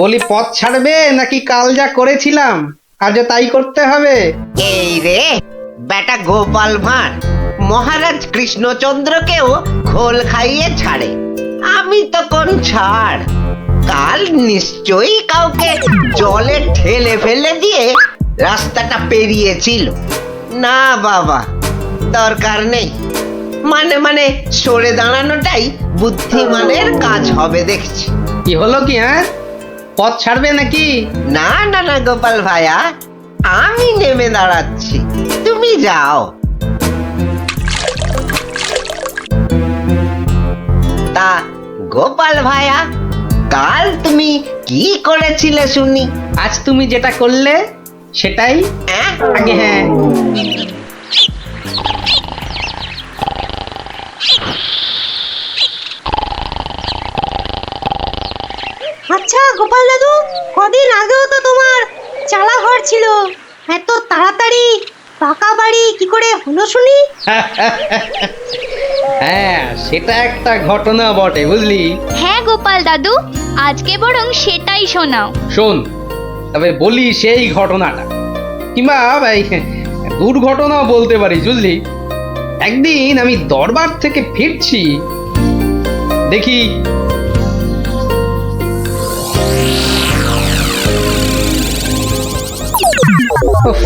বলি পথ ছাড়বে নাকি কাল যা করেছিলাম আজও তাই করতে হবে? এই রে বেটা গোপাল ভাঁড় মহারাজ কৃষ্ণচন্দ্রকেও খোল খাইয়ে ছাড়ে, আমি তো কোন ছাড়। কাল নিশ্চয়ই কাউকে জলে ঠেলে ফেলে দিয়ে রাস্তাটা পেরিয়েছিল। না বাবা, দরকার নেই। মানে সরে দাঁড়ানোটাই বুদ্ধিমানের কাজ হবে দেখছি। কি হলো কি? পথ ছাড়বে নাকি? না না না গোপাল ভাইয়া, আমি নেমে দাঁড়াচ্ছি, তুমি যাও। তা গোপাল ভাইয়া, কাল তুমি কি করেছিলে শুনি? আজ তুমি যেটা করলে সেটাই অ্যাঁ? আগে। হ্যাঁ, আচ্ছা গোপাল দাদু, কদিন আগেও তো তোমার চালা ঘর ছিল, এত তাড়াতাড়ি পাকা বাড়ি কি করে হলো শুনি? হ্যাঁ সেটা একটা ঘটনা বটে, বুঝলি? হ্যাঁ গোপাল দাদু, আজকে বরং সেটাই শোনাও। শোন, তবে বলি সেই ঘটনাটা, কিংবা এই দুর্ঘটনাও বলতে পারিস, বুঝলি? একদিন আমি দরবার থেকে ফিরছি, দেখি উফ,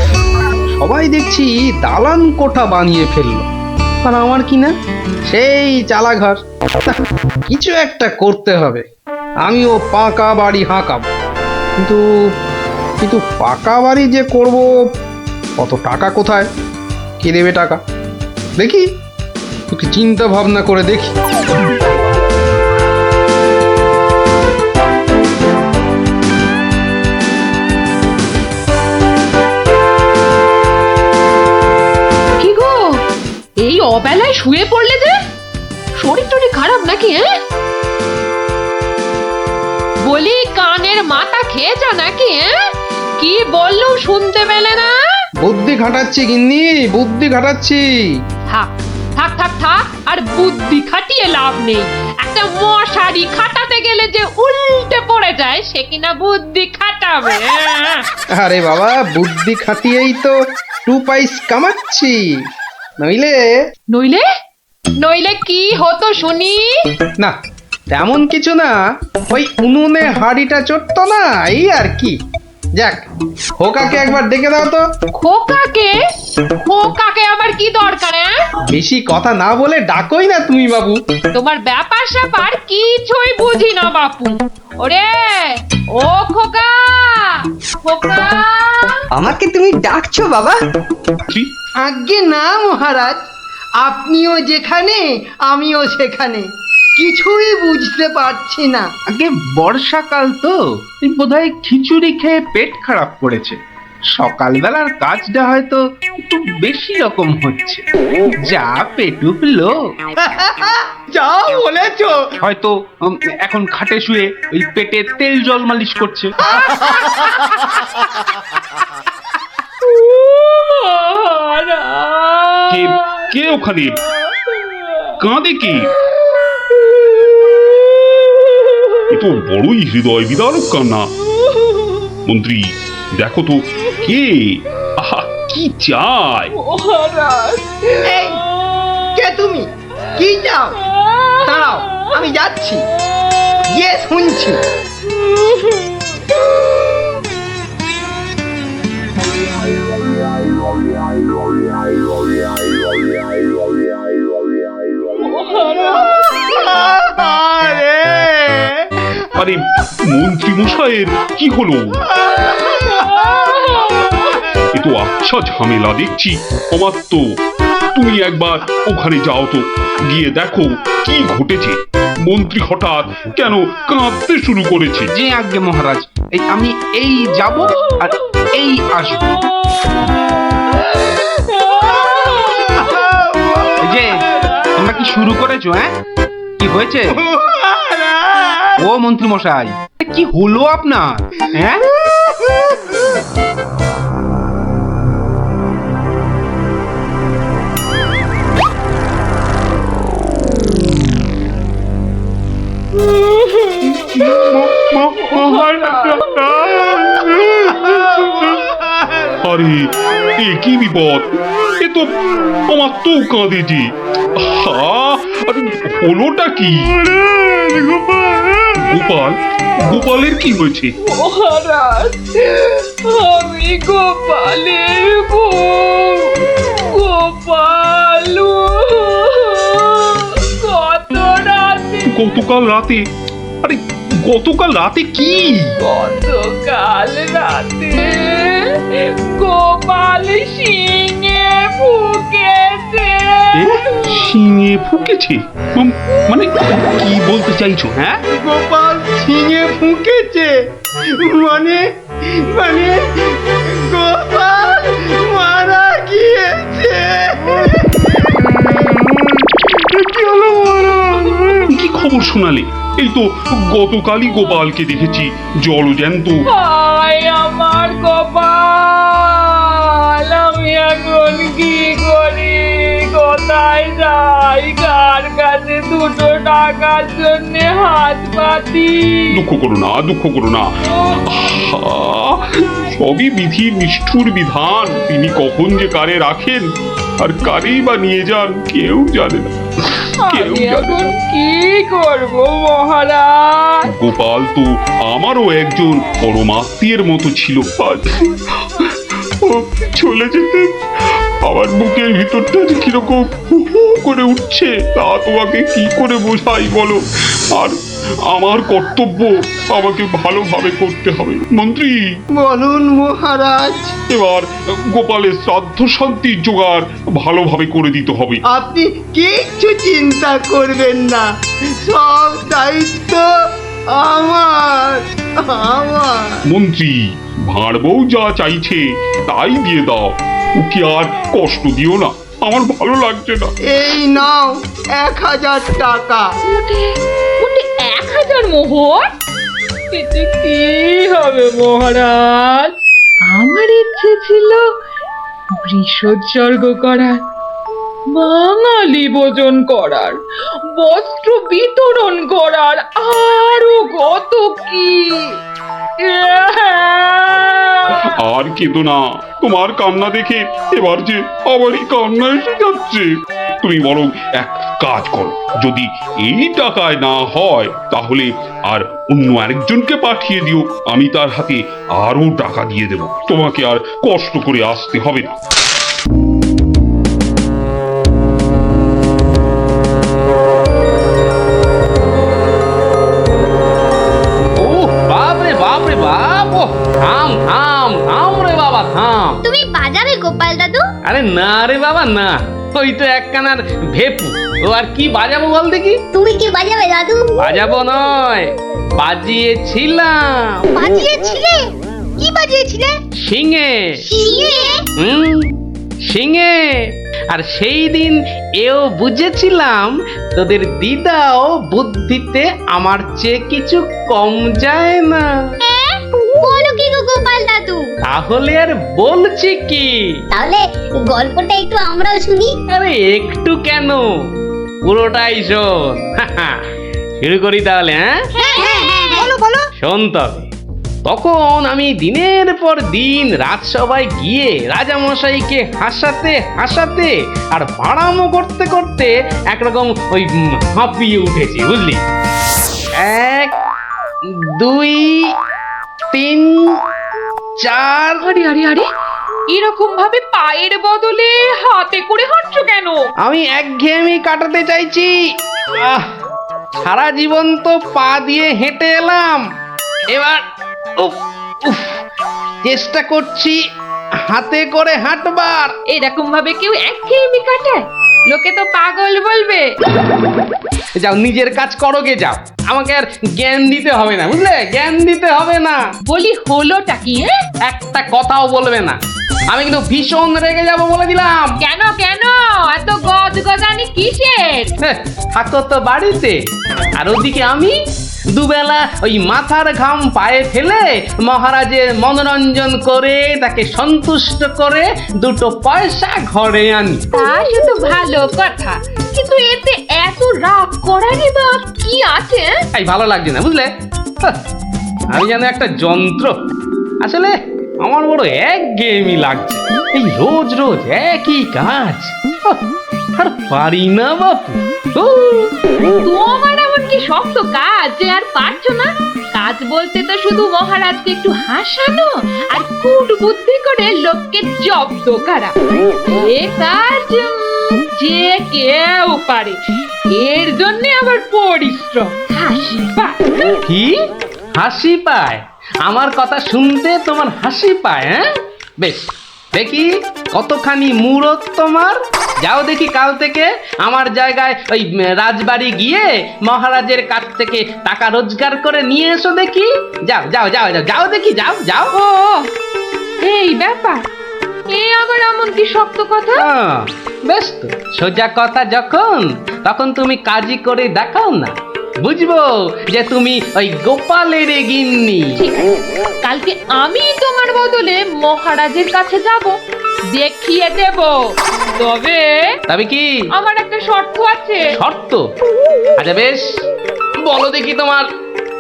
সবাই দেখছি দালান কোঠা বানিয়ে ফেললো, আর আমার কি না সেই চালাঘর। কিছু একটা করতে হবে, আমিও পাকা বাড়ি হাঁকাবো। কিন্তু কিন্তু পাকা বাড়ি যে করব, কত টাকা কোথায়, কে দেবে টাকা? দেখি একটু চিন্তা ভাবনা করে দেখি। কি গো, এই অবেলায় শুয়ে পড়লে যে? শরীর টরীর খারাপ নাকি? বলি কানের মাথা খেয়েছ নাকি? কি বললো শুনতে পেলে না? বুদ্ধি খাটাচ্ছি গিন্নি, বুদ্ধি খাটাচ্ছি। থাক থাক থাক থাক, আর বুদ্ধি খাটিয়ে লাভ নেই। একটা মশারি খাটাতে গেলে যে উল্টে পড়ে যায়, সে কিনা বুদ্ধি খাটাবে? আরে বাবা, বুদ্ধি খাটিয়েই তো 2 পয়সা কামাচ্ছি, নইলে নইলে নইলে কি হতো শুনি? না, তেমন কিছু না, ওই উনুনে হাড়িটা চড়তো না, এই আর কি। যাক, খোকাকে একবার ডেকে দাও তো। খোকাকে? খোকাকে আবার কি দরকার? বেশি কথা না বলে ডাকোই না তুমি বাবু। তোমার ব্যাপার স্যাপার কিছুই বুঝি না বাপু। ওরে ও খোকা, খোকা! আমাকে তুমি ডাকছো বাবা? আজ্ঞে না মহারাজ, আপনিও যেখানে আমিও সেখানে, কিছুই বুঝতে পারছি না। আগে বর্ষাকাল তো, বোধহয় খিচুড়ি খেয়ে পেট খারাপ করেছে। সকালবেলার কাজটা হয়তো একটু বেশি রকম হচ্ছে, যা পেটুকলো। যা বলেছো। হয়তো এখন খাটে শুয়ে ওই পেটে তেল জল মালিশ করছে। কে কে ওখানে কাঁদে? কি এ তো বড়ই হৃদয় বিদারক কান্না। মন্ত্রী দেখো তো কে, আহা কি চায়? এই, কে তুমি? কি চাও? দাঁড়াও, আমি যাচ্ছি, গিয়ে শুনছি। আরে মন্ত্রী মশাইয়ের কি হলো? এ তো আচ্ছা ঝামেলা দেখছি। অমাত্য, তুমি একবার ওখানে যাও তো, গিয়ে দেখো কি ঘটেছে। মন্ত্রী হঠাৎ কেন কাঁদতে শুরু করেছে? যে আজ্ঞে মহারাজ, আমি এই যাব আর এই আসবো। যে তোমরা কি শুরু করেছো? কি হয়েছে? ও মন্ত্রী মশাই, কি হলো আপনার? আরে এ কি বিপদ, এ তো আমার তো কাঁদে যে। আরে হলোটা কি? গোপাল, গোপালের কি হয়েছে? মহারাজ, আমি গোপালের বউ। গোপাল কত রাতে, গতকাল রাতে? আরে গতকাল রাতে কি? গতকাল রাতে গোপাল সিংহে ফুকেছে। এ, শিঙে ফুকেছে? মানে কি বলতে চাইছো? হ্যাঁ, গোপাল ছিঙে ফুঁকেছে মানে মানে গোপাল মারা গিয়েছে। কি খবর শোনালে? এই তো গতকালই গোপালকে দেখেছি জলজ্যান্ত। হায় আমার গোপাল, আমি এখন কি করি, কোথায় যাই, কার কাছে দুটো টাকার জন্য হাত পাতি? দুঃখ করো না, দুঃখ করো না। আহা, সবই বিধির নিষ্ঠুর বিধান। তিনি কখন যে কারে রাখেন আর কারেই বা নিয়ে যান কেউ জানে না, কেউ আমি জানে এখন না। কি করব মহারাজ? গোপাল তো আমারও একজন পরমাত্মীয়ের মতো ছিল। আজ ও চলে যেতে আমার বুকের ভিতরটা যে কিরকম হু হু করে উঠছে তা তোমাকে কি করে বোঝাই বলো। আর আমার কর্তব্য আমাকে ভালোভাবে করতে হবে। মন্ত্রী, বলুন মহারাজ। এবার গোপালের শ্রাদ্ধ শান্তির জোগাড় ভালোভাবে করে দিতে হবে। আপনি কিচ্ছু চিন্তা করবেন না, সব দায়িত্ব আমার আমার। মন্ত্রী, ভাঁড় বউ যা চাইছে তাই দিয়ে দাও, ওকে আর কষ্ট দিও না, আমার ভালো লাগছে না। এই নাও 1000 টাকা। ওটে 1000 মোহর? এতে কি হবে মহারাজ? আমার ইচ্ছে ছিল বৃষোৎসর্গ করার, বাঙালি ভোজন করার, বস্ত্র বিতরণ করার, আরো কত কি। আর কেঁদো না, তোমার কান্না দেখে এবার যে আমারই কান্না এসে যাচ্ছে। তুমি বরং এক কাজ করো, যদি এই টাকায় না হয় তাহলে আর অন্য আরেকজনকে পাঠিয়ে দিও, আমি তার হাতে আরো টাকা দিয়ে দেব, তোমাকে আর কষ্ট করে আসতে হবে না। ও বাপ রে বাপ রে বাপ, ও থাম থাম থাম রে বাবা থাম। তুমি বাজাবে গোপাল দাদু? আরে না রে বাবা না, ওই তো একখানার ভেপু, ও আর কি বাজাবো বল দেখি। তুমি কি বাজাবে দাদু? বাজাবো নয়, বাজিয়েছিলাম। বাজিয়েছিলে? কি বাজিয়েছিলে? শিঙে। শিঙে? শিঙে। আর সেই দিন এও বুঝেছিলাম তোদের দিদাও বুদ্ধিতে আমার চেয়ে কিছু কম যায় না। বলো কি গো গোপাল দাদু? তাহলে আর বলছি কি, তাহলে গল্পটা একটু আমরাও শুনি। আরে একটু কেন, পুরোটাই শোন। শুরু করি তাহলে। হ্যাঁ, বলো বলো। শোন তবে। তখন আমি দিনের পর দিন রাজসভায় গিয়ে রাজামশাইকে হাসাতে হাসাতে আর বাড়ামো করতে করতে একরকম ওই হাঁপিয়ে উঠেছি, বুঝলি। 1 2 3 4। আরে আরে আরে, এরকম ভাবে পায়ের বদলে হাতে করে হাঁটছো কেন? আমি একঘেয়েমি কাটাতে চাইছি। সারা জীবন তো পা দিয়ে হেঁটে এলাম, এবার উফ উফ চেষ্টা করছি হাতে করে হাঁটবার। এরকম ভাবে কেউ একঘেয়েমি কাটায়? লোকে তো পাগল বলবে। যাও নিজের কাজ করো গে, যাও, আমাকে আর জ্ঞান দিতে হবে না, বুঝলে, জ্ঞান দিতে হবে না। বলি হলোটা কি? একটা কথাও বলবে না, আমি কিন্তু ভীষণ রেগে যাব বলে দিলাম। কেন কেন এত গজগজানি কিসের? থাকো তো বাড়িতে, আর ওদিকে আমি দুবেলা ওই মাথার ঘাম পায়ে ফেলে মহারাজের মনোরঞ্জন করে তাকে সন্তুষ্ট করে 2 পয়সা ঘরে আনি। তা শুধু ভালো কথা, কিন্তু এতে এত রাগ করারই বা কি আছে? এই ভালো লাগছে না, বুঝলে। আমি যেন একটা যন্ত্র। আসলে আমার বড় একঘেয়েমি লাগছে, এই রোজ রোজ একই কাজ। আর পারি না বাপু। তোমার এমন কি শক্ত কাজ যে আর পারছো না? কাজ বলতে তো শুধু মহারাজকে একটু হাসানো আর কুট বুদ্ধি করে লোককে জব্দ করা। এ কাজ যে কেউ পারে, এর জন্য আবার পরিশ্রম, হাসি পায়। কি হাসি পায়? আমার কথা শুনতে তোমার হাসি পায়? হ্যাঁ, বেশ দেখি কতখানি মূরত তোমার। যাও দেখি কাল থেকে আমার জায়গায় ওই রাজবাড়ি গিয়ে মহারাজের কাছ থেকে টাকা রোজগার করে নিয়ে এসো দেখি। যাও যাও যাও যাও যাও দেখি, যাও যাও। ও এই ব্যাপার, এ আবার এমন কি শক্ত কথা? বেশ তো, সোজা কথা যখন তখন তুমি কাজই করে দেখাও না, বুঝবো যে তুমি ওই গোপালের গিন্নি। ঠিক আছে, কালকে আমি তোমার বদলে মহারাজের কাছে যাব, দেখিয়ে দেব। তবে তবে কি আমার একটা শর্ত আছে। শর্ত? আচ্ছা বেশ, বলো দেখি তোমার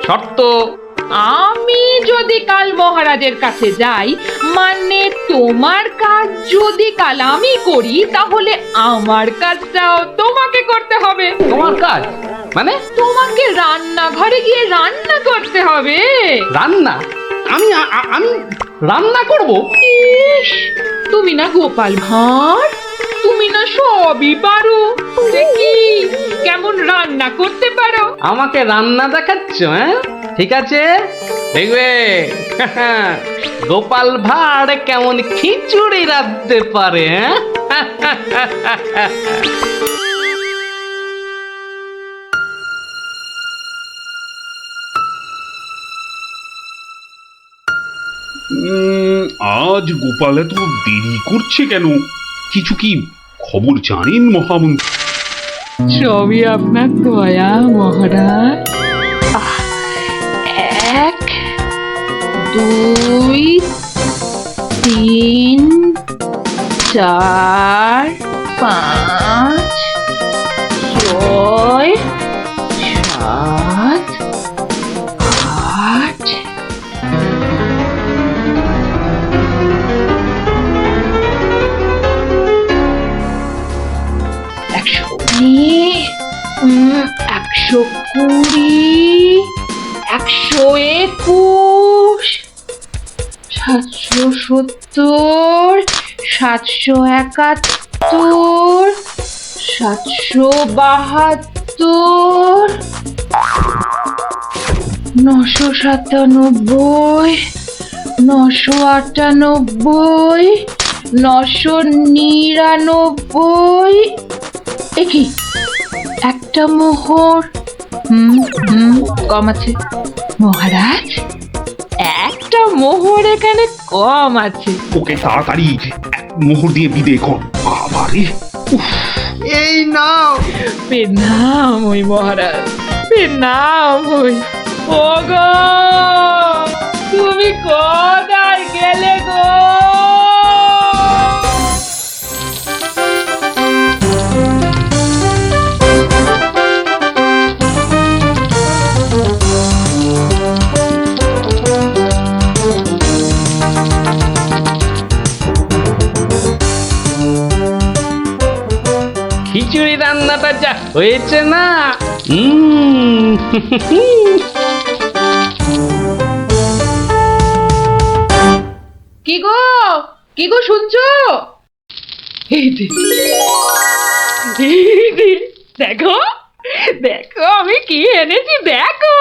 শর্ত। আমি যদি কাল মহারাজের কাছে যাই, মানে তোমার কাজ যদি কাল আমি করি, তাহলে আমার কাজটাও তোমাকে করতে হবে। তোমার কাজ মানে? তোমাকে রান্নাঘরে গিয়ে রান্না করতে হবে। রান্না? আমি আমি রান্না করব? ইস, তুমি না গোপাল ভাঁড়, তুমি না সবই পারো। দেখি কেমন রান্না করতে পারো। আমাকে রান্না দেখাচ্ছ? হ্যাঁ, ঠিক আছে, দেখবে গোপাল ভাঁড় কেমন খিচুড়ি রাঁধতে পারে। আজ গোপাল এত দেরি করছে কেন? কিছু কি খবর জানেন মহামন্ত্রী? সবই আপনার দয়া মহারাজ। 1 2 3 4 5 6 7 8 120 121 770 771 772 997 998 999। একই একটা মোহর কম আছে মহারাজ, একটা মোহর এখানে কম আছে। ওকে তাড়াতাড়ি এক মোহর দিয়ে বিদে কর। বাবারে, এই নাও। প্রণাম ওই মহারাজ, প্রণাম ওই। ওগো, তুমি কোথায় গেলে গো? খিচুড়ি রান্নাটা যা হয়েছে না, কি গো, কি গো শুনছো? এই যে, দেখো দেখো আমি কি এনেছি, দেখো।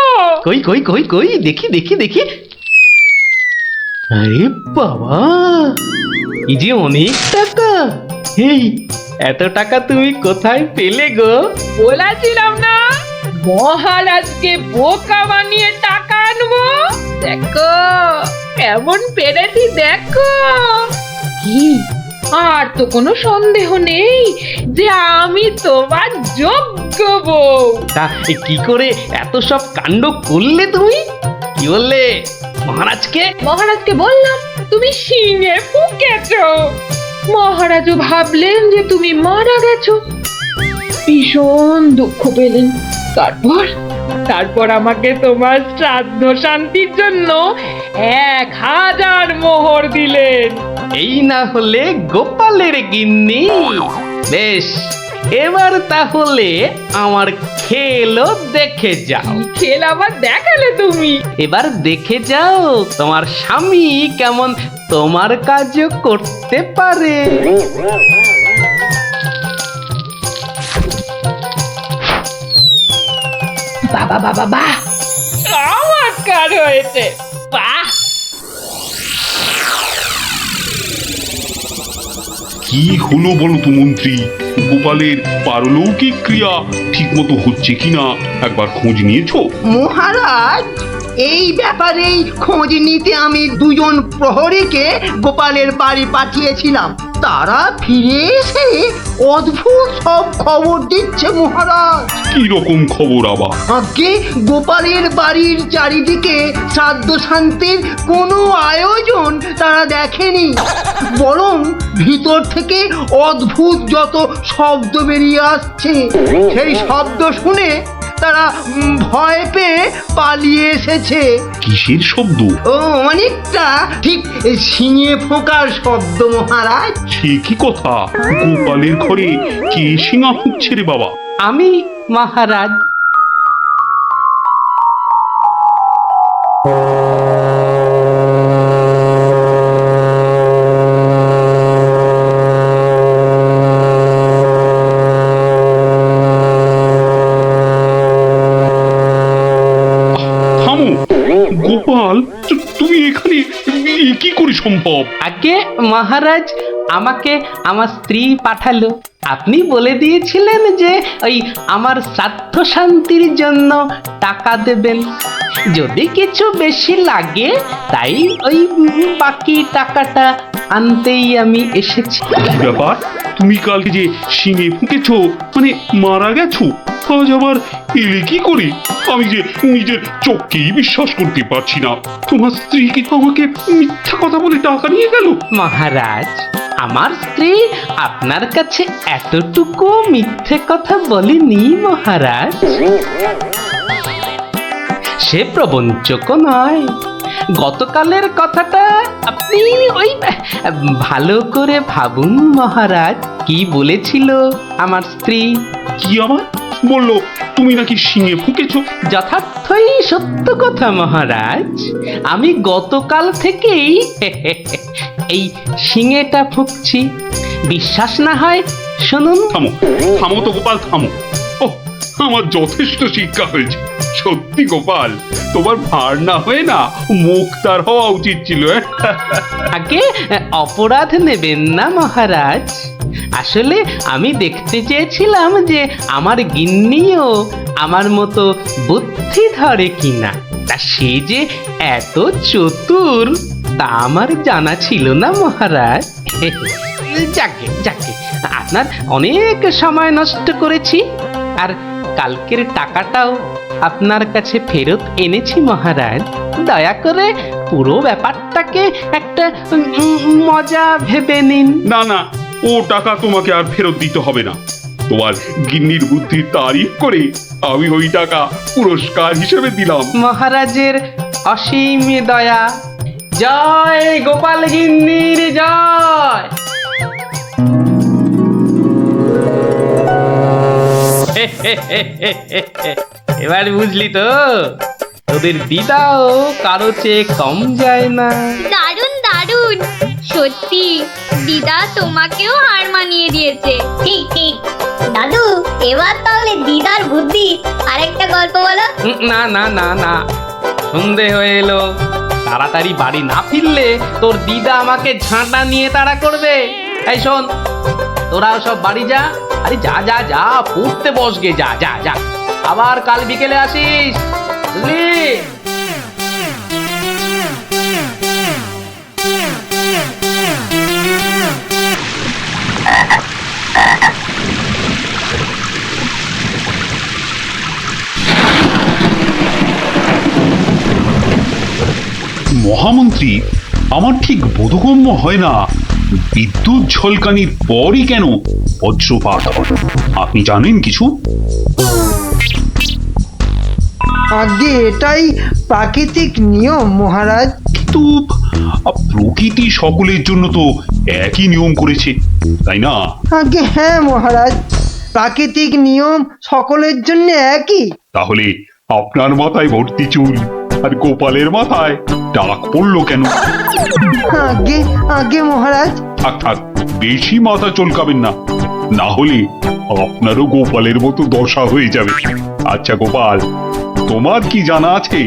কই কই কই কই, দেখি দেখি দেখি। আরে বাবা, এই যে অনেক টাকা। এই এত টাকা তুমি কোথায় পেলে গো? বলেছিলাম না মহারাজকে বোকা বানিয়ে টাকা আনবো। দেখো কেমন পেরেছি, দেখো। কি আর তো কোনো সন্দেহ নেই যে আমি তোমার যোগ্য বউ। তা কি করে এত সব কাণ্ড করলে তুমি? কি বললে মহারাজকে? মহারাজকে বললাম তুমি শিঙে ফুকেছো। মহারাজও ভাবলেন যে তুমি মারা গেছো, ভীষণ দুঃখ পেলেন। তারপর তারপর আমাকে তোমার শ্রাদ্ধ শান্তির জন্য 1000 মোহর দিলেন। এই না হলে গোপালের গিন্নি। বেশ, এবার তাহলে আমার খেলও দেখে যাও। খেল আবার দেখালে তুমি? এবার দেখে যাও তোমার স্বামী কেমন তোমার কাজও করতে পারে। বাবা বাবা বাহ, চমৎকার হয়েছে, বাহ। কি হলো বলো তো মন্ত্রী, গোপালের পারলৌকিক ক্রিয়া ঠিকমতো হচ্ছে কিনা একবার খোঁজ নিয়েছো? মহারাজ, এই ব্যাপারেই খোঁজ নিতে আমি 2 জন প্রহরীকে গোপালের বাড়ি পাঠিয়েছিলাম। তারা ফিরে এসে অদ্ভুত সব খবর দিচ্ছে মহারাজ। কি রকম খবর আবার? আগে গোপালের বাড়ির চারিদিকে শ্রাদ্ধ শান্তির কোনো আয়োজন তারা দেখেনি, বরং ভিতর থেকে অদ্ভুত যত শব্দ বেরিয়ে আসছে, সেই শব্দ শুনে তারা ভয় পেয়ে পালিয়ে এসেছে। কিসের শব্দ? ও অনেকটা ঠিক শিঙে ফোঁকার শব্দ মহারাজ। সে কি কথা? গোপালের ঘরে কে শিঙা ফুঁকছে রে বাবা? আমি মহারাজ। থামো গোপাল, তুমি এখানে কি করে সম্ভব? আগে মহারাজ, আমাকে আমার স্ত্রী পাঠালো। আপনি বলে দিয়েছিলেন যে ওই আমার শ্রাদ্ধ শান্তির জন্য টাকা দেবেন, যদি কিছু বেশি লাগে তাই ওই বাকি টাকাটা আনতেই আমি এসেছি। কি ব্যাপার, তুমি কালকে যে শিঙে ফুঁকেছো মানে মারা গেছো, আজ আবার এলে কি করে? আমি যে নিজের চোখকেই বিশ্বাস করতে পারছি না। তোমার স্ত্রী কি আমাকে মিথ্যা কথা বলে টাকা নিয়ে গেল? মহারাজ, আমার স্ত্রী আপনার কাছে এতটুকু মিথ্যে কথা বলেনি মহারাজ। সে প্রবঞ্চকও নয়। গতকালের কথাটা আপনি ওই ভালো করে ভাবুন মহারাজ। কি বলেছিল আমার স্ত্রী? কি আবার বললো? তুমি নাকি শিঙে ফুঁকেছো? যথার্থই সত্য কথা মহারাজ। আমি গতকাল থেকেই এই শিঙেটা ফুঁকছি। বিশ্বাস না হয় শুনুন। থামো থামো তো গোপাল, থামো। ও, আমার যথেষ্ট শিক্ষা হয়েছে। সত্যি গোপাল, তোমার ভার না হয়ে না মুখ তার হওয়া উচিত ছিল। আগে অপরাধ নেবেন না মহারাজ। আসলে আমি দেখতে চেয়েছিলাম যে আমার গিন্নিও আমার মতো বুদ্ধি ধরে কিনা। তা সে যে এত চতুর তা আমার জানা ছিল না মহারাজ। যাকে যাকে, আপনার অনেক সময় নষ্ট করেছি, আর কালকের টাকাটাও আপনার কাছে ফেরত এনেছি মহারাজ। দয়া করে পুরো ব্যাপারটাকে একটা মজা ভেবে নিন। না না, ও টাকা তোমাকে আর ফেরত দিতে হবে না। তোমার গিন্নির বুদ্ধির তারিফ করে আমি ওই টাকা পুরস্কার হিসেবে দিলাম। মহারাজের অসীম দয়া। জয় গোপাল গিন্নির জয়। এবার বুঝলি তো, তোদের দিদাও কারো চেয়ে কম যায় না। দারুণ দারুণ, সত্যি দিদা তোমাকেও হার মানিয়ে দিয়েছে। ঠিক ঠিক। দাদু, এবার তাহলে দিদার বুদ্ধি আরেকটা গল্প বলো। না না না না, সন্ধে হয়ে এলো। তাড়াতাড়ি বাড়ি না ফিরলে তোর দিদা আমাকে ঝাঁটা নিয়ে তাড়া করবে। এই শোন, তোরাও সব বাড়ি যা। আরে যা যা যা, পড়তে বসগে, যা যা যা। আবার কাল বিকেলে আসিস, বুঝলি? মহামন্ত্রী, আমার ঠিক বোধগম্য হয় না বিদ্যুৎ ঝলকানির পরই কেন বজ্রপাত হয়। আপনি জানেন কিছু? আগে এটাই প্রাকৃতিক নিয়ম মহারাজ। কিন্তু প্রকৃতি সকলের জন্য তো একই নিয়ম করেছে, তাই না? আগে হ্যাঁ মহারাজ, প্রাকৃতিক নিয়ম সকলের জন্য একই। তাহলে আপনার মাথায় ভর্তি চুল আর গোপালের মাথায় টাক পড়লো কেন? আগে আগে মহারাজ। থাক থাক, বেশি মাথা চলকাবেন না, না হলে আপনারও গোপালের মতো দশা হয়ে যাবে। আচ্ছা গোপাল, তোমার কি জানা আছে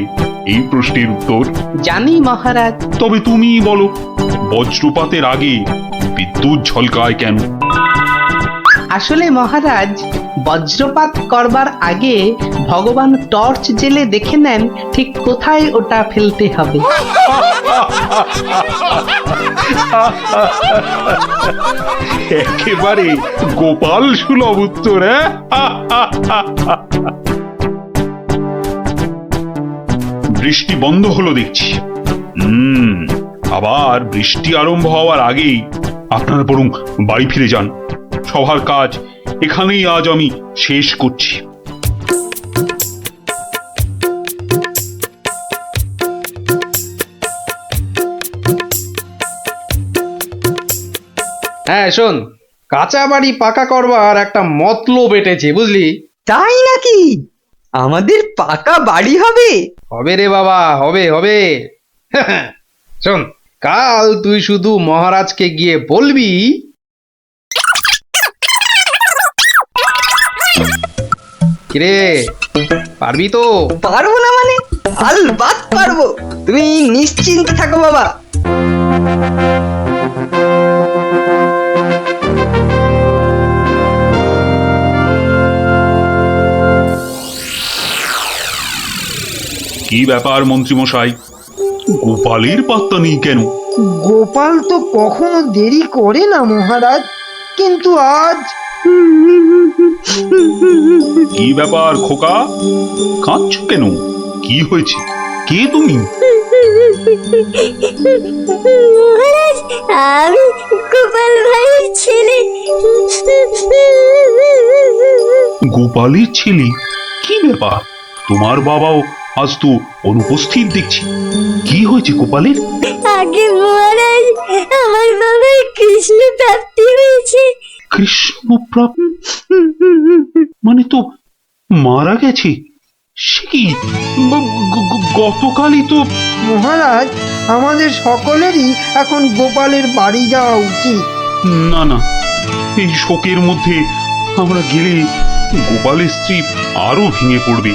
এই প্রশ্নের উত্তর? জানি মহারাজ। তবে তুমিই বলো, বজ্রপাতের আগে বিদ্যুৎ ঝলকায় কেন? আসলে মহারাজ, বজ্রপাত করবার আগে ভগবান টর্চ জেলে দেখে নেন ঠিক কোথায় ওটা ফেলতে হবে। একেবারে গোপাল সুলভ উত্তর। বৃষ্টি বন্ধ হলো দেখছি। আবার বৃষ্টি আরম্ভ হওয়ার আগেই আপনারা বরং বাড়ি ফিরে যান। সবার কাজ এখানেই আজ আমি শেষ করছি। হ্যাঁ শোন, কাঁচা বাড়ি পাকা করবার একটা মতলব এটেছে, বুঝলি? তাই নাকি? আমাদের পাকা বাড়ি হবে? হবে রে বাবা, হবে হবে। শোন, কাল তুই শুধু মহারাজকে গিয়ে বলবি, কিরে পারবি তো? পারবো না মানে? আলবাত পারবো, তুমি নিশ্চিন্তে থাকো বাবা। কি ব্যাপার মন্ত্রীমশাই, গোপালের পাত্তা নেই কেন? গোপাল তো কখনো দেরি করে না মহারাজ, কিন্তু আজ। কি ব্যাপার খোকা, কাঁদছ কেন? কি হয়েছে? কে তুমি? মহারাজ, আমি গোপাল ভাইয়ের ছেলে। গোপালের ছেলে? কি ব্যাপার, তোমার বাবাও আজ তো অনুপস্থিত দেখছি। কি হয়েছে গোপালের? আগে মহারাজ, আমার বাবার কৃষ্ণ প্রাপ্তি হয়েছে। কৃষ্ণ প্রাপ্তি মানে তো মারা গেছে? সে কি, গতকালই তো। মহারাজ, আমাদের সকলেরই এখন গোপালের বাড়ি যাওয়া উচিত। না না, এই শোকের মধ্যে আমরা গেলে গোপালের স্ত্রী আরো ভেঙে পড়বে।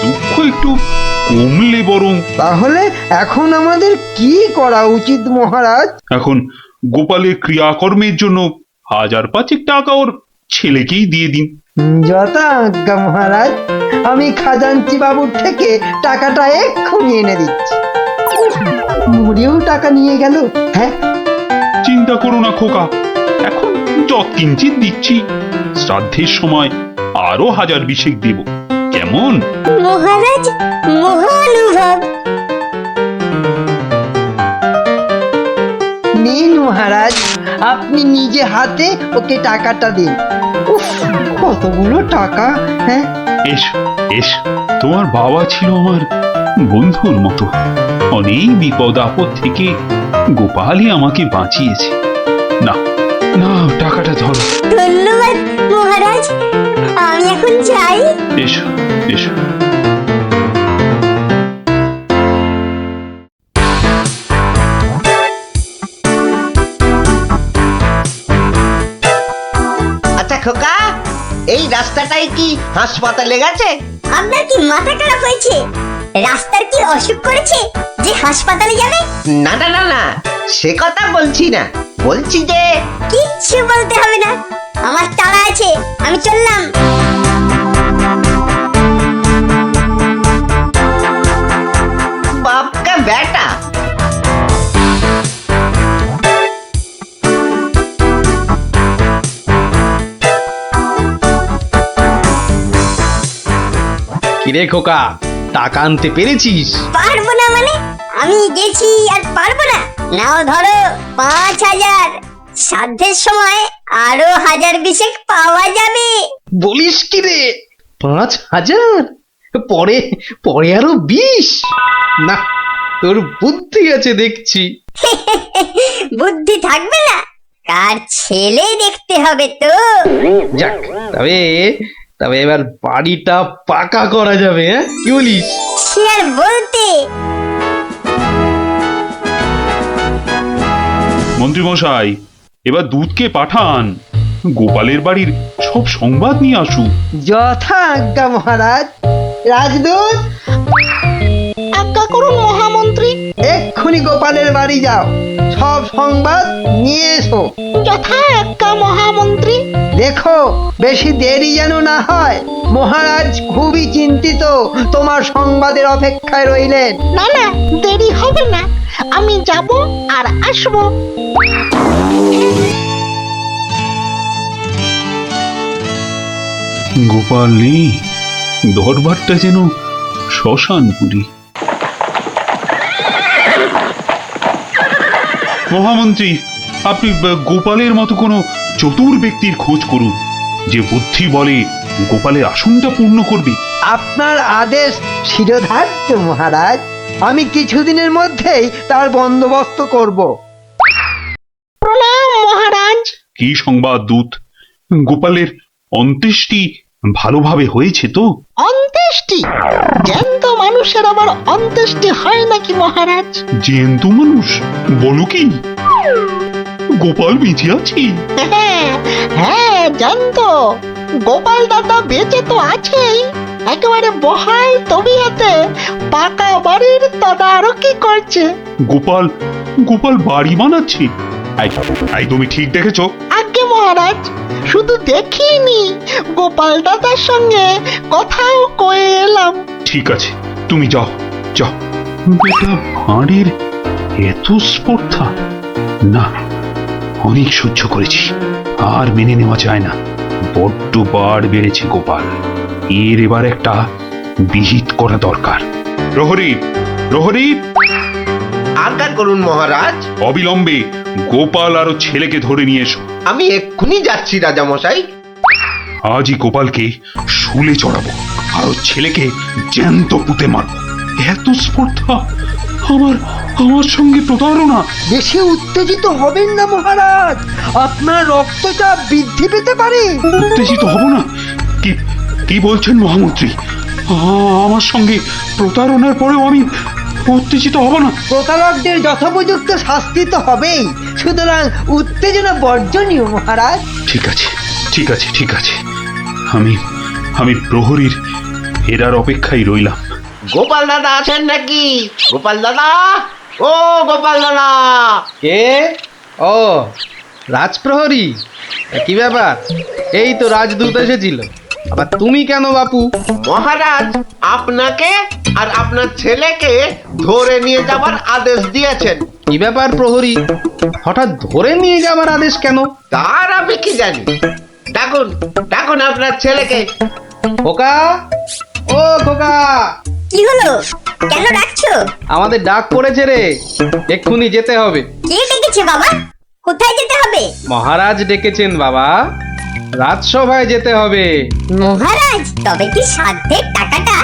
দুঃখ একটু কমলে বরং। তাহলে এখন আমাদের কি করা উচিত মহারাজ? এখন গোপালের ক্রিয়াকর্মের জন্য 1000-5 টাকা ওর ছেলেকেই দিয়ে দিন। যথা আজ্ঞা মহারাজ, আমি খাজাঞ্চি বাবুর থেকে টাকাটা এক্ষুনি এনে দিচ্ছি। মরেও টাকা নিয়ে গেল। হ্যাঁ, চিন্তা করো না খোকা, এখন যৎকিঞ্চিৎ দিচ্ছি, শ্রাদ্ধের সময় আরো 1000-20 দেব, কেমন? মহারাজ, মহানুভব। নিন মহারাজ, আপনি নিজে হাতে ওকে টাকাটা দিন। উফ, কতগুলো টাকা! হ্যাঁ, এসো এসো, তোমার বাবা ছিল আমার বন্ধুর মতো। অনেক বিপদ আপদ থেকে গোপালই আমাকে বাঁচিয়েছে। না না, টাকাটা ধরো। ধন্যবাদ মহারাজ, আমি এখন যাই। এসো এসো। আচ্ছা খোকা, এই রাস্তাটাই কি হাসপাতালে গেছে? আপনার কি মাথা খারাপ হয়েছে? রাস্তার কি অসুখ করেছে যে হাসপাতালে যাবে? না না না না, সে কথা বলছি না, বলছি যে। কিচ্ছু বলতে হবে না, আমার তাড়া আছে, আমি চললাম। বাপ কা বেটা। কিরে খোকা, টাকা আনতে পেরেছিস? পারবো না মানে? আমি গেছি আর পারবো না? নাও ধরো 5000। শ্রাদ্ধের সময় আরো 1000-20 পাওয়া যাবে। বলিস কি রে? 5000? পরে পরে আরো 20। না, তোর বুদ্ধি আছে দেখছি। বুদ্ধি থাকবে না, কার ছেলে দেখতে হবে তো। যাক, তবে তবে এবার বাড়িটা পাকা করা যাবে, হ্যাঁ কি বলিস? সে আর বলতে। মন্ত্রী মশাই, এবার দুধকে পাঠান, গোপালের বাড়ির সব সংবাদ নিয়ে আসুক। যথা আজ্ঞা মহারাজ। রাজদূত, আজ্ঞা করুন মহামন্ত্রী। এক্ষুনি গোপালের বাড়ি যাও, সব সংবাদ নিয়ে এসো। যথা আজ্ঞা মহামন্ত্রী। দেখো বেশি দেরি যেন না হয়। মহারাজ খুবই চিন্তিত, তোমার সংবাদের অপেক্ষায় রইলেন। না না, দেরি হবে না, আমি যাব আর আসবো। গোপাল নেই, দরবারটা যেন শ্মশানপুরী। মহামন্ত্রী, আপনি গোপালের মতো কোনো চতুর ব্যক্তির খোঁজ করুন, যে বুদ্ধি বলে গোপালের আসনটা পূর্ণ করবে। আপনার আদেশ শিরোধার্য মহারাজ। আমি কিছুদিনের মধ্যেই তার বন্দোবস্ত করব। প্রণাম মহারাজ। কি সংবাদ দূত? গোপালের অন্ত্যেষ্টি ভালোভাবে হয়েছে তো? অন্ত্যেষ্টি? জ্যান্ত মানুষের আবার অন্ত্যেষ্টি হয় নাকি মহারাজ? জ্যান্ত মানুষ? বলো কি? গোপাল বেঁচে আছে? হ্যাঁ হ্যাঁ, জ্যান্ত। গোপাল দাদা বেঁচে তো আছেই, একেবারে বহাল তবিয়তে পাকা বাড়ির তদারকি করছে। গোপাল গোপাল বাড়ি বানাচ্ছে? এই তুমি ঠিক দেখেছো? আজ্ঞে মহারাজ, শুধু দেখিনি, গোপাল দাদার সঙ্গে কথাও কয়ে এলাম। ঠিক আছে, তুমি যাও যাও। বেটা ভাঁড়ের এত স্পর্ধা? না, অনেক সহ্য করেছি, আর মেনে নেওয়া যায় না। বড্ড বাড় বেড়েছে গোপাল, এর এবার একটা বিহিত করা দরকার। প্রহরী, প্রহরী, আজ্ঞা করুন মহারাজ। অবিলম্বে গোপাল আর ওর ছেলেকে ধরে নিয়ে এসো। আমি এক্ষুনি যাচ্ছি রাজামশাই। আজই গোপালকে শুলে চড়াবো, আর ওর ছেলেকে জ্যান্ত পুঁতে মারবো। এত স্পর্ধা! আমার আমার সঙ্গে প্রতারণা! বেশি উত্তেজিত হবেন না মহারাজ, আপনার রক্তচাপ বৃদ্ধি পেতে পারে। উত্তেজিত হব না? কি কি বলছেন মহামন্ত্রী? আমার সঙ্গে প্রতারণার পরেও আমি উত্তেজিত হব না? প্রতারকদের যথোপযুক্ত শাস্তি তো হবেই, সুতরাং উত্তেজনা বর্জনীয় মহারাজ। ঠিক আছে, ঠিক আছে, ঠিক আছে। আমি আমি প্রহরীর ফেরার অপেক্ষায় রইলাম। গোপাল দাদা আছেন নাকি? গোপাল দাদা, ও গোপাল দাদা। কে? ও, রাজপ্রহরী, কি ব্যাপার? এই তো রাজদূত এসেছিল, আবার তুমি কেন বাপু? মহারাজ আপনাকে আর আপনার ছেলেকে ধরে নিয়ে যাবার আদেশ দিয়েছেন। কি ব্যাপার প্রহরী, হঠাৎ ধরে নিয়ে যাবার আদেশ কেন? তার আমি কি জানি। ডাকুন, ডাকুন আপনার ছেলেকে। খোকা, ও খোকা, কি হলো? কেন ডাকছো? আমাদের ডাক পড়েছে রে, এক্ষুনি যেতে হবে। কে ডেকেছে বাবা? কোথায় যেতে হবে? মহারাজ ডেকেছেন বাবা, রাজসভায় যেতে হবে। মহারাজ, তবে কি সাধ্যের টাকাটা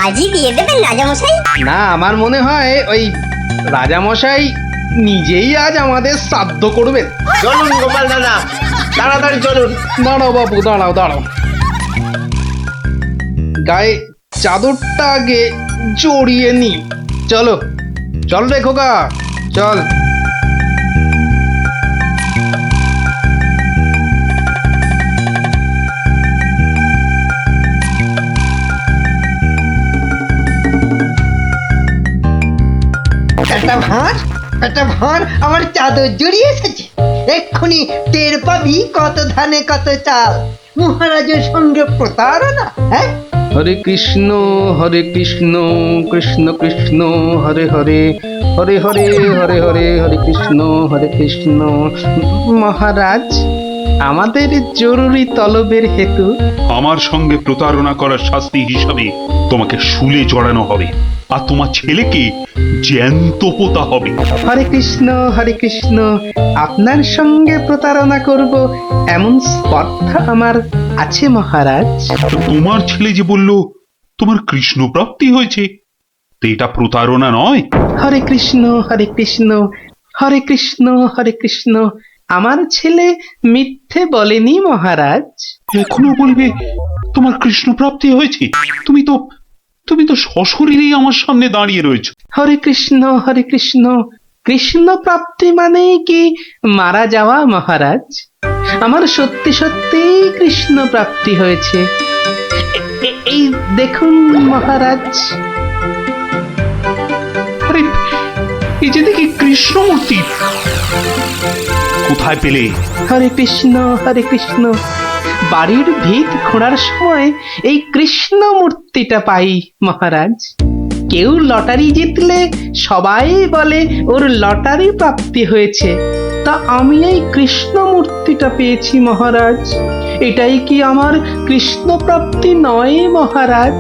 আজই দিয়ে দেবেন রাজামশাই? না, আমার মনে হয় ওই রাজামশাই নিজেই আজ আমাদের শ্রাদ্ধ করবেন। চলুন গোপাল দাদা, তাড়াতাড়ি চলুন। দাঁড়াও বাপু, দাঁড়াও দাঁড়াও, গায়ে চাদরটা আগে জড়িয়ে নি। চলো, চল রে খোকা, চল। একটা ভাঁড় আমার চাদর জড়িয়ে এসেছে। এক্ষুনি টের পাবি কত ধানে কত চাল। মহারাজের সঙ্গে প্রতারণা। হ্যাঁ, হরে কৃষ্ণ কৃষ্ণ কৃষ্ণ হরে হরে, হরে হরে হরে হরে, হরে কৃষ্ণ। মহারাজ, আমাদের জরুরি তলবের হেতু আমার সঙ্গে প্রতারণা করার শাস্তি হিসাবে তোমাকে শুলে চড়ানো হবে, আর তোমার ছেলেকে জ্যান্ত পোতা হবে। হরে কৃষ্ণ, আপনার সঙ্গে প্রতারণা করব এমন স্পর্ধা আমার আছে মহারাজ। তো তোমার ছেলে যে বলল তোমার কৃষ্ণ প্রাপ্তি হয়েছে, তো এটা প্রতারণা নয়? হরে কৃষ্ণ হরে কৃষ্ণ, হরে কৃষ্ণ হরে কৃষ্ণ। আমার ছেলে মিথ্যে বলেনি মহারাজ। এখনো বলবে তোমার কৃষ্ণ প্রাপ্তি হয়েছে? তুমি তো সশরীরেই আমার সামনে দাঁড়িয়ে রয়েছো। হরে কৃষ্ণ হরে কৃষ্ণ। কৃষ্ণ প্রাপ্তি মানে কি মারা যাওয়া মহারাজ? আমার সত্যি সত্যি কৃষ্ণ প্রাপ্তি হয়েছে। এই দেখুন মহারাজ। আরে এই যে দেখি কৃষ্ণমূর্তি, কোথায় পেলে? হরে কৃষ্ণ হরে কৃষ্ণ। বাড়ির ভিত খোঁড়ার সময় এই কৃষ্ণ মূর্তিটা পাই মহারাজ। কেউ লটারি জিতলে সবাই বলে ওর লটারি প্রাপ্তি হয়েছে, তা আমি এই কৃষ্ণ মূর্তিটা পেয়েছি মহারাজ। এটাই কি আমার কৃষ্ণ প্রাপ্তি নয় মহারাজ?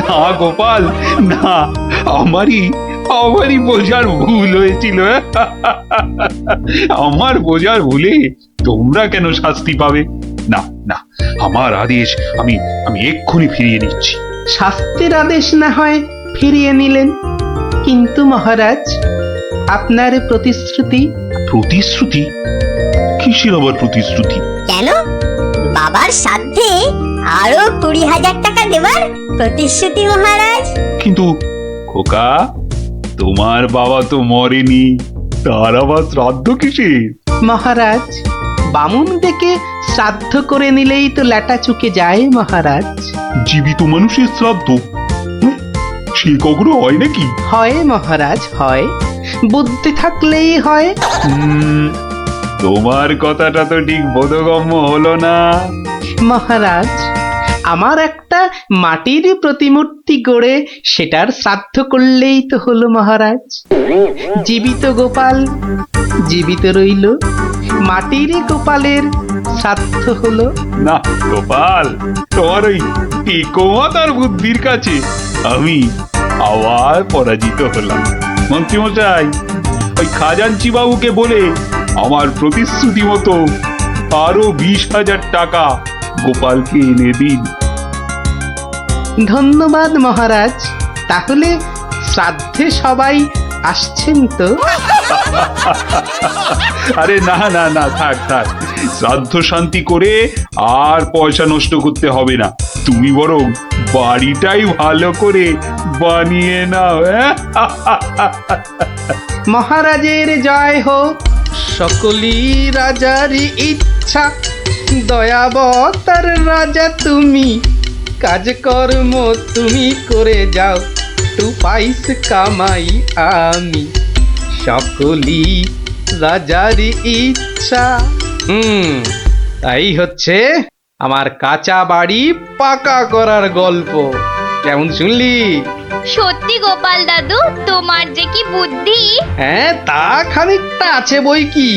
না গোপাল, না, আমারই বোঝার ভুল হয়েছিল। আমার বোঝার ভুলে তোমরা কেন শাস্তি পাবে? না না, আমার আদেশ আমি এক্ষুনি ফিরিয়ে নিচ্ছি। শাস্তির আদেশ না হয় ফিরিয়ে নিলেন, কিন্তু মহারাজ আপনার প্রতিশ্রুতি? প্রতিশ্রুতি? কিসের আবার প্রতিশ্রুতি? কেন? বাবার সাধ্যে আরো 20,000 টাকা দেবার প্রতিশ্রুতি মহারাজ। কিন্তু খোকা, তোমার বাবা তো মরেনি, তার আবার শ্রাদ্ধ কিসের? মহারাজ বামুন ডেকে শ্রাদ্ধ করে নিলেই তো ল্যাটা চুকে যায় মহারাজ। জীবিত মানুষের শ্রাদ্ধ সে কখনো হয় নাকি? হয় মহারাজ হয়, বুদ্ধি থাকলেই হয়। তোমার কথাটা তো ঠিক বোধগম্য হলো না মহারাজ আমার একটা মাটির প্রতিমূর্তি গড়ে সেটার শ্রাদ্ধ করলেই তো হলো মহারাজ। জীবিত গোপাল জীবিত রইল, মাটির গোপালের শ্রাদ্ধ হলো। না গোপাল, তোমার ওই টিকোমাতার বুদ্ধির কাছে আমি আবার পরাজিত হলাম। মন্ত্রীমশাই, ওই খাজাঞ্চি বাবুকে বলে আমার প্রতিশ্রুতি মতো আরো 20,000 টাকা গোপালকে এনে দিন। ধন্যবাদ মহারাজ। তাহলে শ্রাদ্ধে সবাই আসছেন তো? আরে না না না, থাক থাক, শ্রাদ্ধ শান্তি করে আর পয়সা নষ্ট করতে হবে না। তুমি বরং বাড়িটাই ভালো করে বানিয়ে নাও। মহারাজের জয় হোক। সকলি রাজারই ইচ্ছা, দয়াবতার রাজা তুমি। কাজকর্ম তুমি করে যাও, তু পাইস কামাই আমি। সকলি রাজারই ইচ্ছা। তাই হচ্ছে আমার কাঁচা বাড়ি পাকা করার গল্প। কেমন শুনলি? সত্যি গোপাল দাদু, তোমার যে কি বুদ্ধি! হ্যাঁ, তা খানিকটা আছে বই কি।